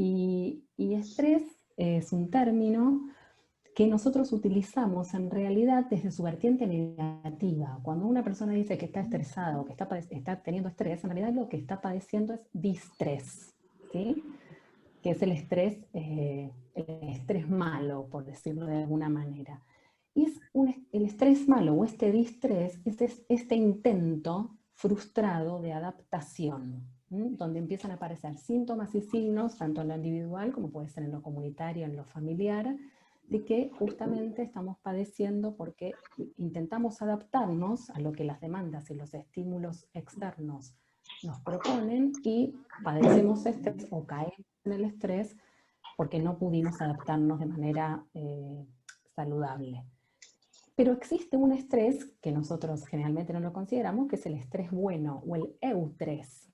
Y estrés es un término que nosotros utilizamos en realidad desde su vertiente negativa. Cuando una persona dice que está estresada o que está teniendo estrés, en realidad lo que está padeciendo es distrés, ¿sí? Que es el estrés malo, por decirlo de alguna manera. Y el estrés malo o este distrés es este intento frustrado de adaptación, donde empiezan a aparecer síntomas y signos, tanto en lo individual como puede ser en lo comunitario, en lo familiar, de que justamente estamos padeciendo porque intentamos adaptarnos a lo que las demandas y los estímulos externos nos proponen y padecemos estrés o caemos en el estrés porque no pudimos adaptarnos de manera saludable. Pero existe un estrés que nosotros generalmente no lo consideramos, que es el estrés bueno o el eustrés,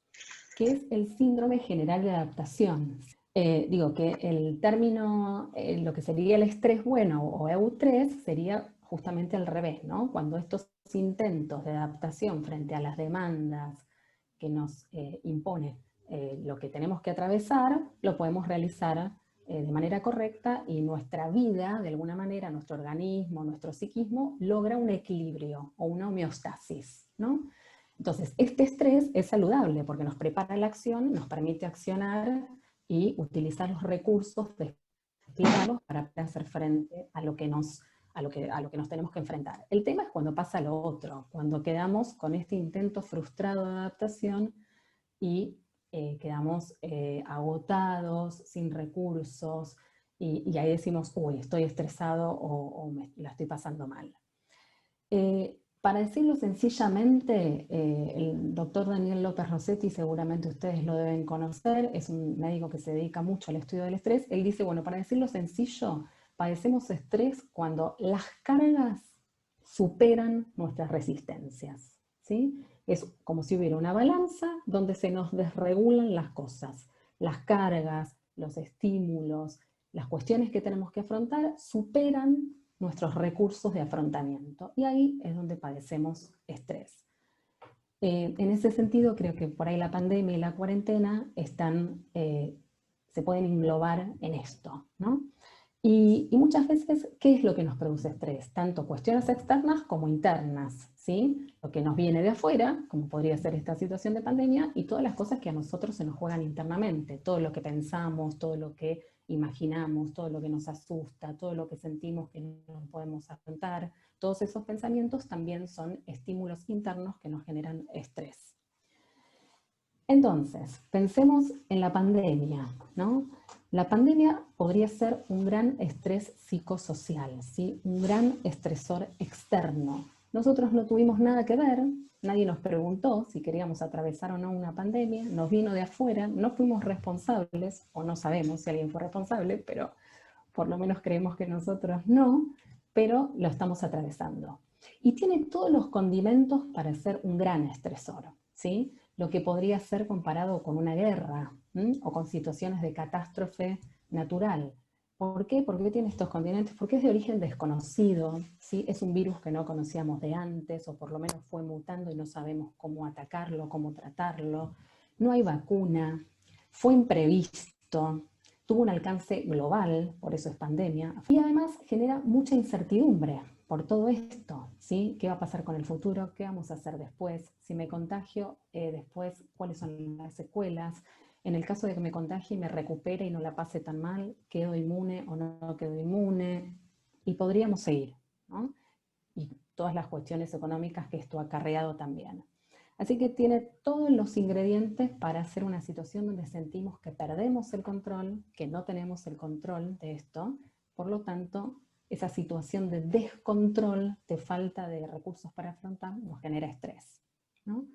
que es el síndrome general de adaptación. Digo que el término, lo que sería el estrés bueno o eustrés sería justamente al revés, ¿no? Cuando estos intentos de adaptación frente a las demandas que nos impone lo que tenemos que atravesar, lo podemos realizar de manera correcta y nuestra vida, de alguna manera, nuestro organismo, nuestro psiquismo, logra un equilibrio o una homeostasis, ¿no? Entonces, este estrés es saludable porque nos prepara la acción, nos permite accionar y utilizar los recursos desplegados para hacer frente a lo que nos tenemos que enfrentar. El tema es cuando pasa lo otro, cuando quedamos con este intento frustrado de adaptación y quedamos agotados, sin recursos, y ahí decimos, uy, estoy estresado o la estoy pasando mal. Para decirlo sencillamente, el doctor Daniel López Rossetti, seguramente ustedes lo deben conocer, es un médico que se dedica mucho al estudio del estrés. Él dice, bueno, para decirlo sencillo, padecemos estrés cuando las cargas superan nuestras resistencias, ¿sí? Es como si hubiera una balanza donde se nos desregulan las cosas. Las cargas, los estímulos, las cuestiones que tenemos que afrontar superan nuestros recursos de afrontamiento. Y ahí es donde padecemos estrés. En ese sentido, creo que por ahí la pandemia y la cuarentena se pueden englobar en esto, ¿no? Y muchas veces, ¿qué es lo que nos produce estrés? Tanto cuestiones externas como internas, ¿sí? Lo que nos viene de afuera, como podría ser esta situación de pandemia, y todas las cosas que a nosotros se nos juegan internamente, todo lo que pensamos, todo lo que imaginamos, todo lo que nos asusta, todo lo que sentimos que no podemos afrontar, todos esos pensamientos también son estímulos internos que nos generan estrés. Entonces, pensemos en la pandemia, ¿no? La pandemia podría ser un gran estrés psicosocial, ¿sí? Un gran estresor externo. Nosotros no tuvimos nada que ver, nadie nos preguntó si queríamos atravesar o no una pandemia, nos vino de afuera, no fuimos responsables, o no sabemos si alguien fue responsable, pero por lo menos creemos que nosotros no, pero lo estamos atravesando. Y tiene todos los condimentos para ser un gran estresor, ¿sí? Lo que podría ser comparado con una guerra o con situaciones de catástrofe natural. ¿Por qué? ¿Por qué tiene estos condimentos? Porque es de origen desconocido, ¿sí? Es un virus que no conocíamos de antes, o por lo menos fue mutando y no sabemos cómo atacarlo, cómo tratarlo. No hay vacuna, fue imprevisto, tuvo un alcance global, por eso es pandemia, y además genera mucha incertidumbre por todo esto, ¿sí? ¿Qué va a pasar con el futuro? ¿Qué vamos a hacer después? Si me contagio después, ¿cuáles son las secuelas? En el caso de que me contagie y me recupere y no la pase tan mal, ¿quedo inmune o no quedo inmune? Y podríamos seguir, ¿no? Y todas las cuestiones económicas que esto ha acarreado también. Así que tiene todos los ingredientes para hacer una situación donde sentimos que perdemos el control, que no tenemos el control de esto, por lo tanto, esa situación de descontrol, de falta de recursos para afrontar, nos genera estrés, ¿no?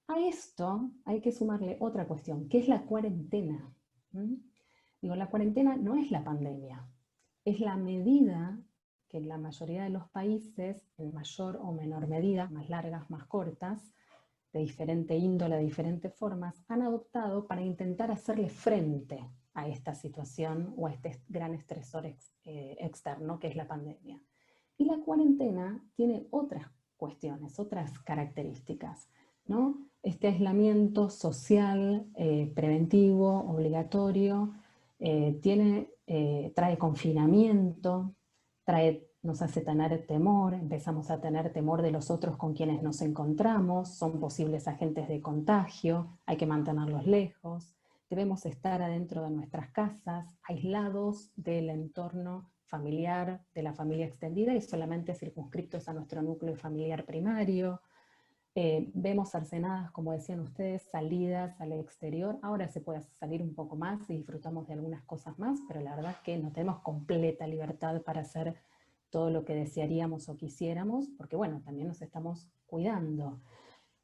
A esto hay que sumarle otra cuestión, que es la cuarentena. Digo, la cuarentena no es la pandemia, es la medida que en la mayoría de los países, en mayor o menor medida, más largas, más cortas, de diferente índole, de diferentes formas, han adoptado para intentar hacerle frente a esta situación o a este gran estresor externo que es la pandemia. Y la cuarentena tiene otras cuestiones, otras características, ¿no? Este aislamiento social, preventivo, obligatorio, trae confinamiento, nos hace tener temor, empezamos a tener temor de los otros con quienes nos encontramos, son posibles agentes de contagio, hay que mantenerlos lejos, debemos estar adentro de nuestras casas, aislados del entorno familiar, de la familia extendida y solamente circunscriptos a nuestro núcleo familiar primario. Vemos cercenadas, como decían ustedes, salidas al exterior. Ahora se puede salir un poco más y disfrutamos de algunas cosas más, pero la verdad es que no tenemos completa libertad para hacer todo lo que desearíamos o quisiéramos, porque bueno, también nos estamos cuidando.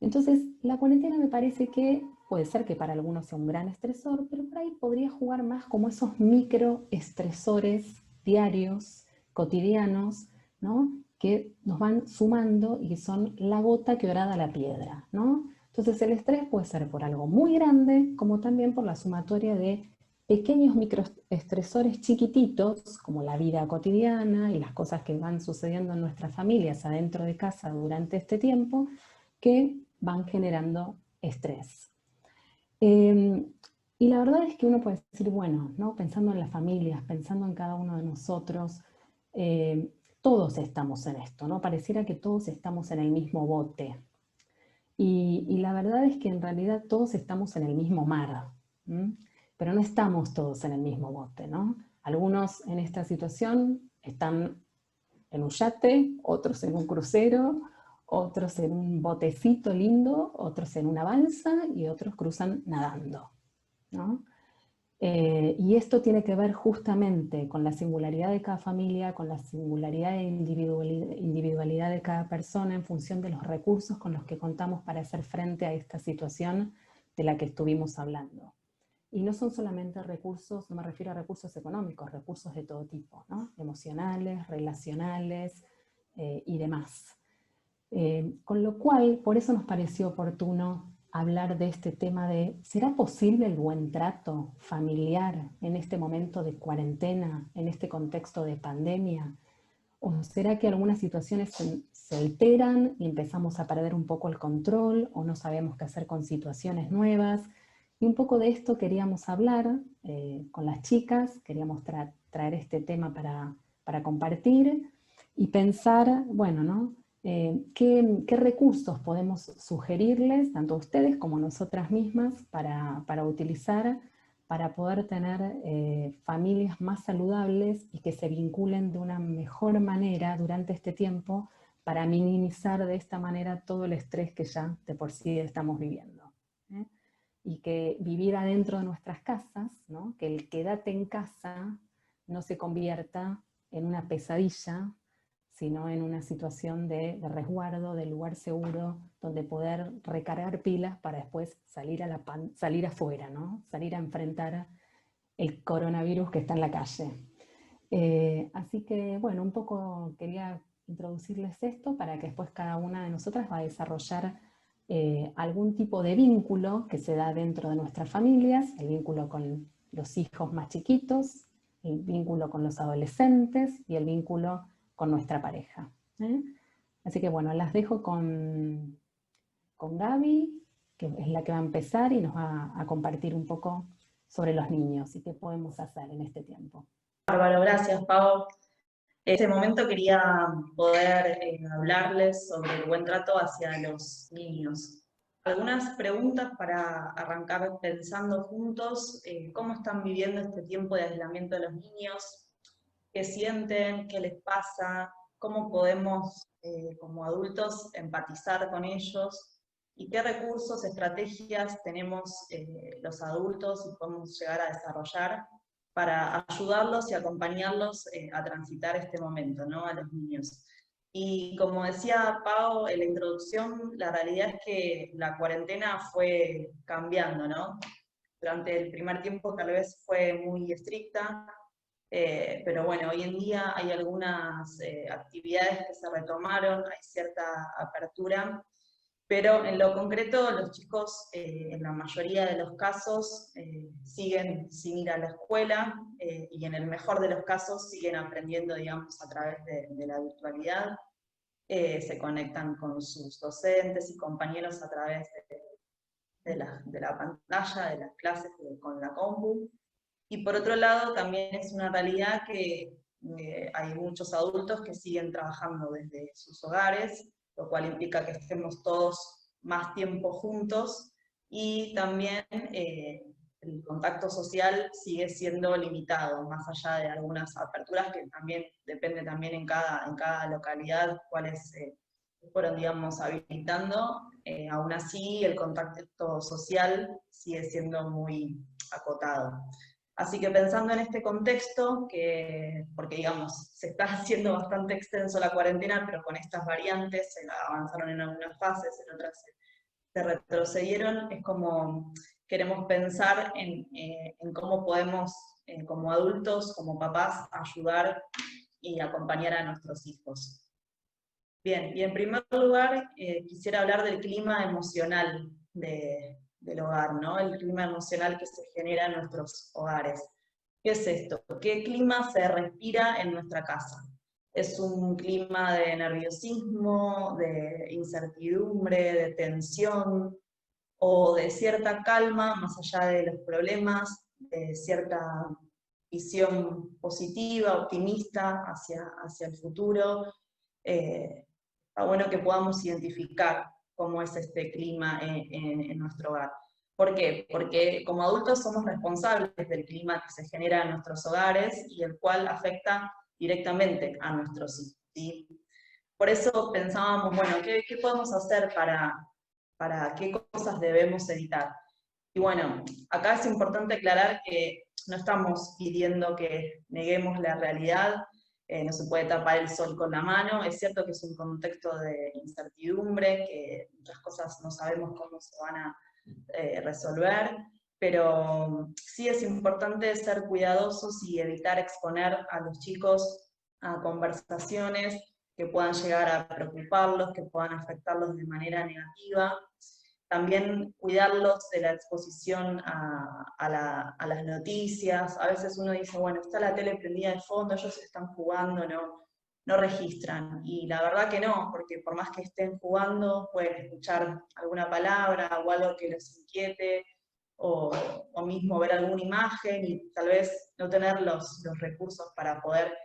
Entonces, la cuarentena me parece que puede ser que para algunos sea un gran estresor, pero por ahí podría jugar más como esos microestresores diarios, cotidianos, ¿no? Que nos van sumando y que son la gota que horada la piedra, ¿no? Entonces el estrés puede ser por algo muy grande, como también por la sumatoria de pequeños microestresores chiquititos, como la vida cotidiana y las cosas que van sucediendo en nuestras familias adentro de casa durante este tiempo, que van generando estrés. Y la verdad es que uno puede decir, bueno, ¿no? Pensando en las familias, pensando en cada uno de nosotros, todos estamos en esto, ¿no? Pareciera que todos estamos en el mismo bote. Y la verdad es que en realidad todos estamos en el mismo mar, ¿m? Pero no estamos todos en el mismo bote, ¿no? Algunos en esta situación están en un yate, otros en un crucero, otros en un botecito lindo, otros en una balsa y otros cruzan nadando, ¿no? Y esto tiene que ver justamente con la singularidad de cada familia, con la singularidad e individualidad de cada persona en función de los recursos con los que contamos para hacer frente a esta situación de la que estuvimos hablando. Y no son solamente recursos, no me refiero a recursos económicos, recursos de todo tipo, ¿no? Emocionales, relacionales y demás. Con lo cual, por eso nos pareció oportuno hablar de este tema de, ¿será posible el buen trato familiar en este momento de cuarentena, en este contexto de pandemia? ¿O será que algunas situaciones se alteran y empezamos a perder un poco el control o no sabemos qué hacer con situaciones nuevas? Y un poco de esto queríamos hablar con las chicas, queríamos traer este tema para compartir y pensar, bueno, ¿no? ¿Qué recursos podemos sugerirles, tanto a ustedes como a nosotras mismas, para utilizar para poder tener familias más saludables y que se vinculen de una mejor manera durante este tiempo para minimizar de esta manera todo el estrés que ya de por sí estamos viviendo? Y que vivir adentro de nuestras casas, ¿no? Que el quédate en casa no se convierta en una pesadilla, sino en una situación de resguardo, de lugar seguro, donde poder recargar pilas para después salir afuera, ¿no? Salir a enfrentar el coronavirus que está en la calle. Así que, bueno, un poco quería introducirles esto para que después cada una de nosotras va a desarrollar algún tipo de vínculo que se da dentro de nuestras familias, el vínculo con los hijos más chiquitos, el vínculo con los adolescentes y el vínculo con nuestra pareja. Así que bueno, las dejo con Gaby, que es la que va a empezar y nos va a compartir un poco sobre los niños y qué podemos hacer en este tiempo. Bárbaro, gracias, Pau. En este momento quería poder hablarles sobre el buen trato hacia los niños. Algunas preguntas para arrancar pensando juntos cómo están viviendo este tiempo de aislamiento de los niños, qué sienten, qué les pasa, cómo podemos como adultos empatizar con ellos y qué recursos, estrategias tenemos los adultos y podemos llegar a desarrollar para ayudarlos y acompañarlos a transitar este momento, ¿no? A los niños. Y como decía Pau en la introducción, la realidad es que la cuarentena fue cambiando, ¿no? Durante el primer tiempo tal vez fue muy estricta, pero bueno, hoy en día hay algunas actividades que se retomaron, hay cierta apertura, pero en lo concreto los chicos en la mayoría de los casos siguen sin ir a la escuela y en el mejor de los casos siguen aprendiendo, digamos, a través de la virtualidad. Se conectan con sus docentes y compañeros a través de la pantalla, de las clases con la compu. Y por otro lado, también es una realidad que hay muchos adultos que siguen trabajando desde sus hogares, lo cual implica que estemos todos más tiempo juntos, y también el contacto social sigue siendo limitado, más allá de algunas aperturas que también depende también en cada localidad cuáles fueron, digamos, habilitando. Aún así el contacto social sigue siendo muy acotado. Así que pensando en este contexto, porque digamos, se está haciendo bastante extenso la cuarentena, pero con estas variantes se avanzaron en algunas fases, en otras se retrocedieron, es como queremos pensar en cómo podemos, como adultos, como papás, ayudar y acompañar a nuestros hijos. Bien, y en primer lugar quisiera hablar del clima emocional del hogar, ¿no? El clima emocional que se genera en nuestros hogares. ¿Qué es esto? ¿Qué clima se respira en nuestra casa? ¿Es un clima de nerviosismo, de incertidumbre, de tensión, o de cierta calma, más allá de los problemas, de cierta visión positiva, optimista hacia el futuro? Está bueno que podamos identificar cómo es este clima en nuestro hogar. ¿Por qué? Porque como adultos somos responsables del clima que se genera en nuestros hogares y el cual afecta directamente a nuestros hijos, ¿sí? Por eso pensábamos, bueno, ¿qué podemos hacer para qué cosas debemos evitar? Y bueno, acá es importante aclarar que no estamos pidiendo que neguemos la realidad, no se puede tapar el sol con la mano. Es cierto que es un contexto de incertidumbre, que muchas cosas no sabemos cómo se van a resolver, pero sí es importante ser cuidadosos y evitar exponer a los chicos a conversaciones que puedan llegar a preocuparlos, que puedan afectarlos de manera negativa. También cuidarlos de la exposición a las noticias. A veces uno dice, bueno, está la tele prendida de fondo, ellos están jugando, no registran. Y la verdad que no, porque por más que estén jugando, pueden escuchar alguna palabra o algo que les inquiete, o mismo ver alguna imagen y tal vez no tener los recursos para poder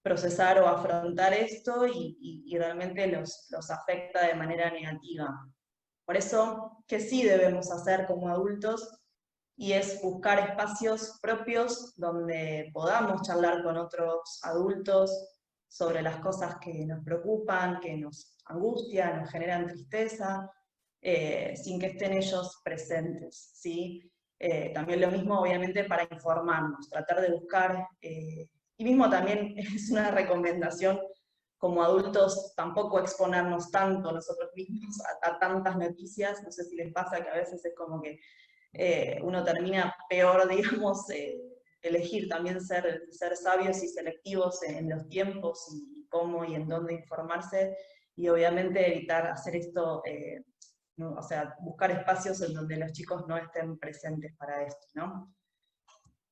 procesar o afrontar esto, y realmente los afecta de manera negativa. Por eso, ¿qué sí debemos hacer como adultos? Y es buscar espacios propios donde podamos charlar con otros adultos sobre las cosas que nos preocupan, que nos angustian, nos generan tristeza, sin que estén ellos presentes, ¿sí? También lo mismo, obviamente, para informarnos, tratar de buscar, y mismo también es una recomendación como adultos, tampoco exponernos tanto nosotros mismos a tantas noticias. No sé si les pasa que a veces es como que uno termina peor, digamos, elegir también ser sabios y selectivos en los tiempos y cómo y en dónde informarse, y obviamente evitar hacer esto, ¿no? O sea, buscar espacios en donde los chicos no estén presentes para esto, ¿no?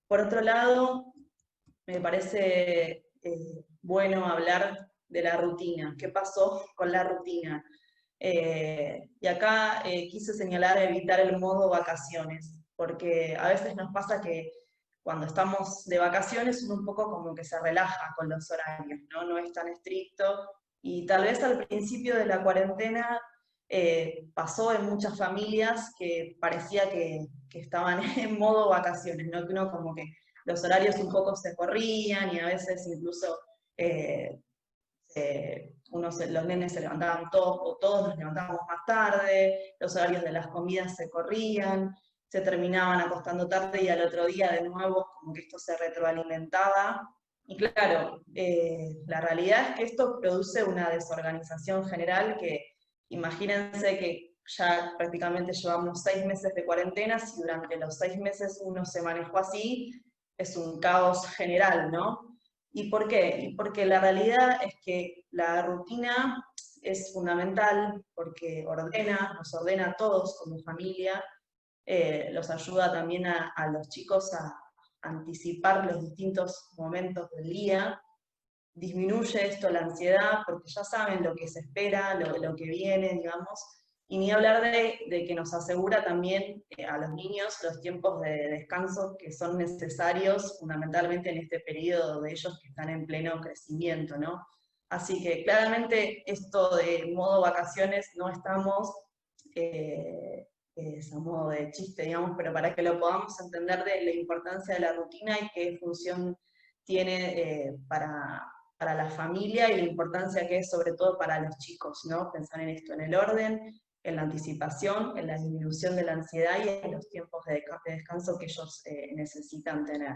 Por otro lado, me parece bueno hablar de la rutina. ¿Qué pasó con la rutina? Y acá quise señalar evitar el modo vacaciones, porque a veces nos pasa que cuando estamos de vacaciones uno un poco como que se relaja con los horarios, ¿no? No es tan estricto, y tal vez al principio de la cuarentena pasó en muchas familias que parecía que estaban en modo vacaciones, ¿no? Que uno como que los horarios un poco se corrían, y a veces incluso los nenes se levantaban todos, o todos nos levantábamos más tarde, los horarios de las comidas se corrían, se terminaban acostando tarde y al otro día de nuevo como que esto se retroalimentaba. Y claro, la realidad es que esto produce una desorganización general que, imagínense que ya prácticamente llevamos 6 meses de cuarentena, si durante los 6 meses uno se manejó así, es un caos general, ¿no? ¿Y por qué? Y porque la realidad es que la rutina es fundamental, porque nos ordena a todos como familia, los ayuda también a los chicos a anticipar los distintos momentos del día, disminuye esto la ansiedad, porque ya saben lo que se espera, lo que viene, digamos, Y ni hablar de que nos asegura también a los niños los tiempos de descanso que son necesarios fundamentalmente en este periodo de ellos que están en pleno crecimiento, ¿no? Así que claramente esto de modo vacaciones no estamos, es a modo de chiste, digamos, pero para que lo podamos entender de la importancia de la rutina y qué función tiene para la familia y la importancia que es sobre todo para los chicos, ¿no? Pensar en esto, en el orden, en la anticipación, en la disminución de la ansiedad y en los tiempos de descanso que ellos necesitan tener.